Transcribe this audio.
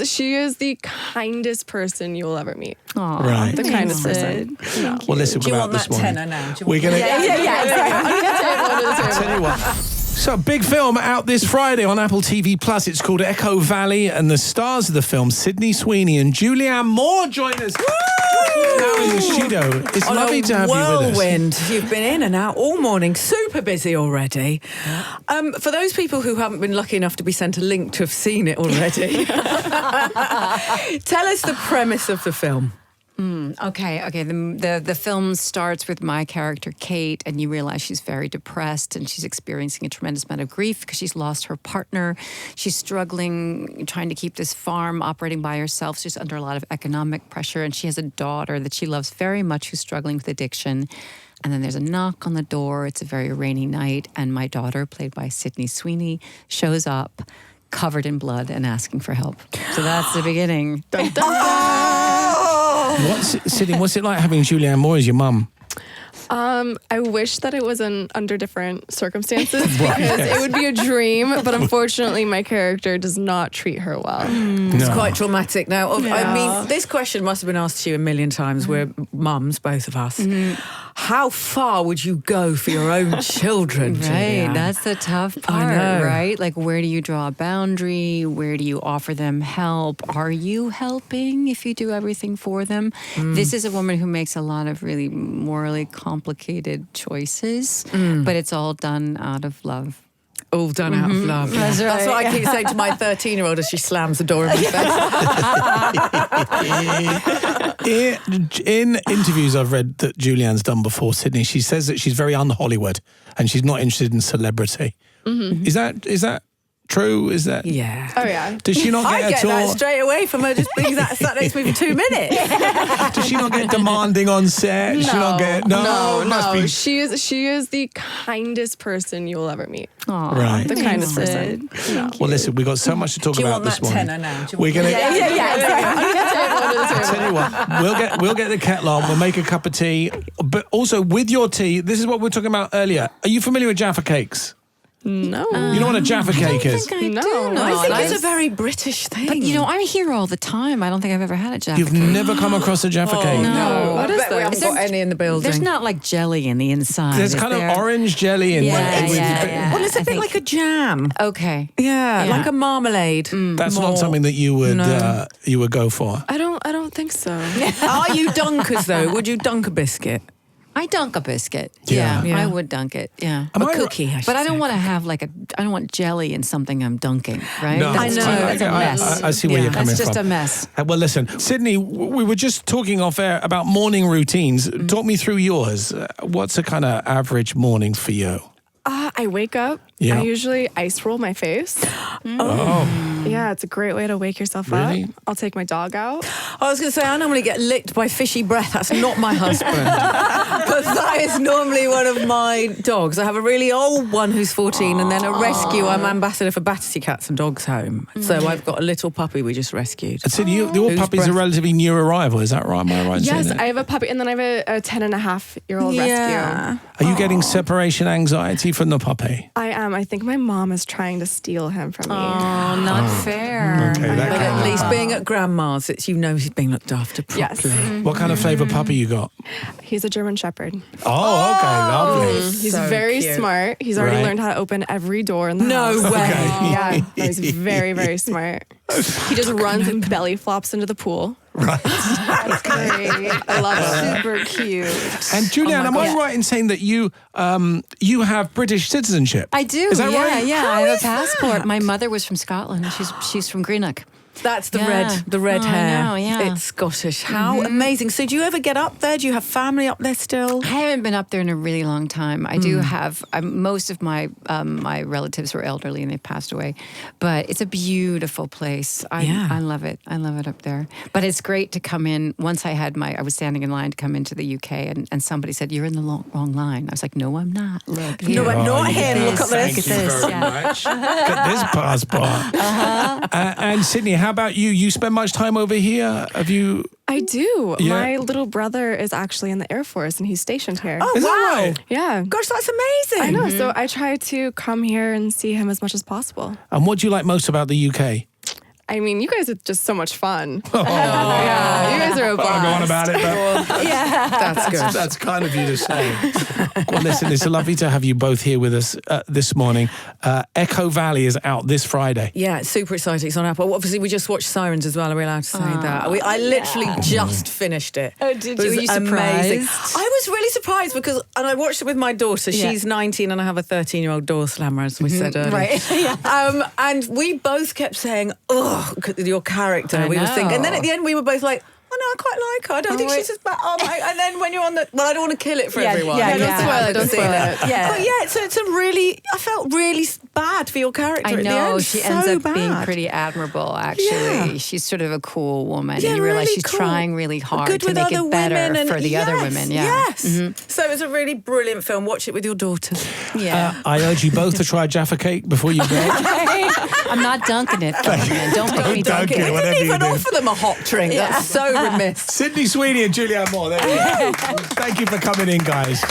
She is the kindest person you will ever meet. Aww, right. The kindest person. No. Well, listen, Do you want this that morning. tenner now? We're going to... Yeah. Tell you what. So, big film out this Friday on Apple TV Plus. It's called Echo Valley, and the stars of the film, Sydney Sweeney and Julianne Moore, join us now in the studio. It's lovely to have you with us. Whirlwind. You've been in and out all morning, super busy already. For those people who haven't been lucky enough to be sent a link to have seen it already, tell us the premise of the film. Okay. The film starts with my character, Kate, and you realize she's very depressed and she's experiencing a tremendous amount of grief because she's lost her partner. She's struggling, trying to keep this farm operating by herself. She's under a lot of economic pressure, and she has a daughter that she loves very much who's struggling with addiction. And then there's a knock on the door. It's a very rainy night, and my daughter, played by Sydney Sweeney, shows up covered in blood and asking for help. So that's the beginning. Dun, dun, dun. What's it like having Julianne Moore as your mum? I wish that it was under different circumstances because it would be a dream, but unfortunately my character does not treat her well. It's quite traumatic now. I mean, this question must have been asked to you a million times. We're mums, both of us. How far would you go for your own children? Right, Julianne? that's the tough part, right? Like, where do you draw a boundary? Where do you offer them help? Are you helping if you do everything for them? This is a woman who makes a lot of really morally complicated choices, but it's all done out of love. All done out of love. That's right. That's what I keep saying to my 13-year-old as she slams the door in my face. In interviews I've read that Julianne's done before, Sydney, she says that she's very un-Hollywood and she's not interested in celebrity. Is that true? Is that? Yeah. Oh, yeah. Does she not get I get at all? that straight away from her just being sat next to me for 2 minutes. Does she not get demanding on set? Does she not get No. Must be... She is the kindest person you will ever meet. Aww, Right. The kindest person. No. Well, listen, we've got so much to talk Do you about want this that morning. tenner now? We're gonna. I'll Tell you what, we'll get the kettle on. We'll make a cup of tea, but also with your tea. This is what we were talking about earlier. Are you familiar with Jaffa cakes? No. You know what a Jaffa cake is? I do No. know. I think it's a I've- very British thing. But, I'm here all the time. I don't think I've ever had a Jaffa You've cake. never come across a Jaffa cake? No. What is I bet we this? haven't got any in the building. There's not like jelly in the inside. There's is kind there? of orange jelly in Yeah, there. yeah. Well, it's a I bit think- like a jam. Okay. Yeah, Yeah. like a marmalade. That's More. not something that you would No. you would go for. I don't think so. Are you dunkers, though? Would you dunk a biscuit? I dunk a biscuit. Yeah. Yeah, I would dunk it. Yeah. Am A I- cookie, I should But I don't say. want to have I don't want jelly in something I'm dunking, right? No, That's I know. That's a mess. I see where you're coming That's just from. a mess. Well, listen, Sydney, we were just talking off air about morning routines. Talk me through yours. What's a kind of average morning for you? I wake up. Yeah. I usually ice roll my face. Oh, Yeah, it's a great way to wake yourself Really? up. I'll take my dog out. I was going to say, I normally get licked by fishy breath. That's not my husband. But that is normally one of my dogs. I have a really old one who's 14 and then a rescue. I'm ambassador for Battersea Cats and Dogs Home. So I've got a little puppy we just rescued. and Sydney, your Whose puppy's a breath- relatively new arrival. Is that right? Am I right in saying Yes, that? I have a puppy, and then I have a 10-and-a-half-year-old rescue. Are you getting separation anxiety from the puppy? I am. I think my mom is trying to steal him from me. Oh, not fair. Okay, that But can at least happen. being at grandma's, he's being looked after Yes. properly. What kind of flavour puppy you got? He's a German Shepherd. Oh, okay, lovely. He's So very cute. smart. He's already Right. learned how to open every door in the No house. way. Yeah, no, he's very, very smart. He just runs and belly flops into the pool. Right. It's great. I love it. Super cute. And Julianne, am I right in saying that you have British citizenship? I do. Is that right? Yeah. I How have is a passport. that? My mother was from Scotland. She's from Greenock. That's the Yeah. red Oh, I hair. know, yeah. It's Scottish. How amazing. So do you ever get up there? Do you have family up there still? I haven't been up there in a really long time. I do have most of my my relatives were elderly and they passed away, but it's a beautiful place. I love it. I love it up there. But it's great to come in. Once I was standing in line to come into the UK, and somebody said, "You're in the wrong line." I was like, "No, I'm not. Look, No, here. I'm not you him. did. Look at this. Thank you very much. Get this passport. And Sydney, how about you? You spend much time over here? Have you? I do. Yeah. My little brother is actually in the Air Force, and he's stationed here. Oh, Is wow. that right? Yeah. Gosh, that's amazing. I know. So I try to come here and see him as much as possible. And what do you like most about the UK? I mean, you guys are just so much fun. Yeah, you guys are a blast. I'll go on about it, but That's good. that's kind of you to say. Well, listen, it's lovely to have you both here with us this morning. Echo Valley is out this Friday. Yeah, it's super exciting. It's on Apple. Obviously, we just watched Sirens as well. Are we allowed to say that? I literally just finished it. Oh, did It you? was Were you amazing. surprised? I was really surprised because, and I watched it with my daughter. Yeah. She's 19 and I have a 13-year-old door slammer, as we said earlier. Right. And we both kept saying, "Oh, your character." I We were thinking, and then know. at the end, we were both like, "Oh no, I quite like her. I don't think she's as bad." And then when you're on the, well, I don't want to kill it for everyone. yeah, don't spoil it, don't spoil it. Yeah. But yeah, so it's a really, I felt really bad for your character. I at the know, end. she So ends up being bad. pretty admirable, actually. Yeah. She's sort of a cool woman. Yeah, and you realize really she's cool. trying really hard Good to with make other it better women and- for the other yes, women. Yeah. Yes. So it was a really brilliant film. Watch it with your daughter. Yeah. I urge you both to try Jaffa Cake before you go. I'm not dunking it. Don't make me dunk dunk it. it. We Whatever didn't you even do. offer them a hot drink. That's so remiss. Sydney Sweeney and Julianne Moore. There you go. Thank you for coming in, guys.